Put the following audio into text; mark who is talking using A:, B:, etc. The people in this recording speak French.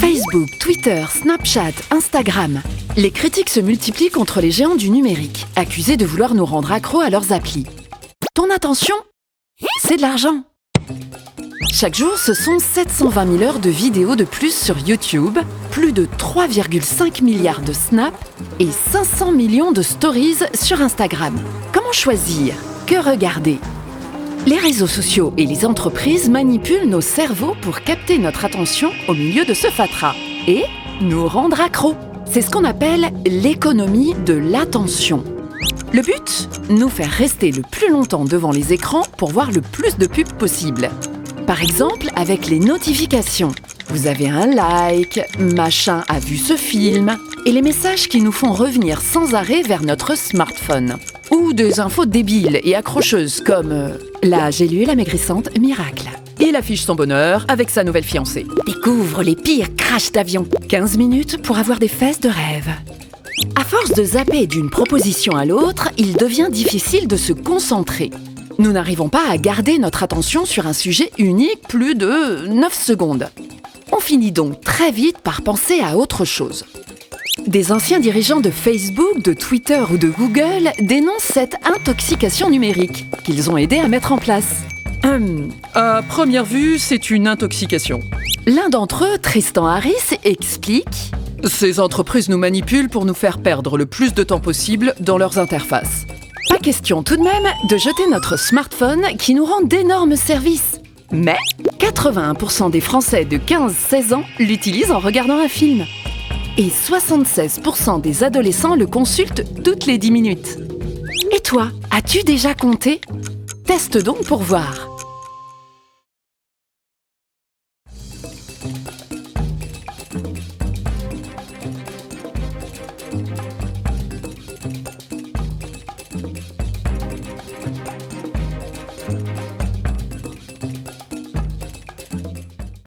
A: Facebook, Twitter, Snapchat, Instagram. Les critiques se multiplient contre les géants du numérique, accusés de vouloir nous rendre accros à leurs applis. Ton attention, c'est de l'argent. Chaque jour, ce sont 720 000 heures de vidéos de plus sur YouTube, plus de 3,5 milliards de snaps et 500 millions de stories sur Instagram. Comment choisir? Que regarder? Les réseaux sociaux et les entreprises manipulent nos cerveaux pour capter notre attention au milieu de ce fatras et nous rendre accros. C'est ce qu'on appelle l'économie de l'attention. Le but? Nous faire rester le plus longtemps devant les écrans pour voir le plus de pubs possible. Par exemple, avec les notifications. Vous avez un like, machin a vu ce film, et les messages qui nous font revenir sans arrêt vers notre smartphone. Ou des infos débiles et accrocheuses comme là, j'ai lu la maigrissante miracle. Il affiche son bonheur avec sa nouvelle fiancée. Découvre les pires crashs d'avion. 15 minutes pour avoir des fesses de rêve. À force de zapper d'une proposition à l'autre, il devient difficile de se concentrer. Nous n'arrivons pas à garder notre attention sur un sujet unique plus de 9 secondes. On finit donc très vite par penser à autre chose. Des anciens dirigeants de Facebook, de Twitter ou de Google dénoncent cette intoxication numérique qu'ils ont aidé à mettre en place.
B: À première vue, c'est une intoxication.
A: L'un d'entre eux, Tristan Harris, explique
B: « Ces entreprises nous manipulent pour nous faire perdre le plus de temps possible dans leurs interfaces. »
A: Pas question tout de même de jeter notre smartphone qui nous rend d'énormes services. Mais 81% des Français de 15-16 ans l'utilisent en regardant un film. Et 76% des adolescents le consultent toutes les 10 minutes. Et toi, as-tu déjà compté? Teste donc pour voir.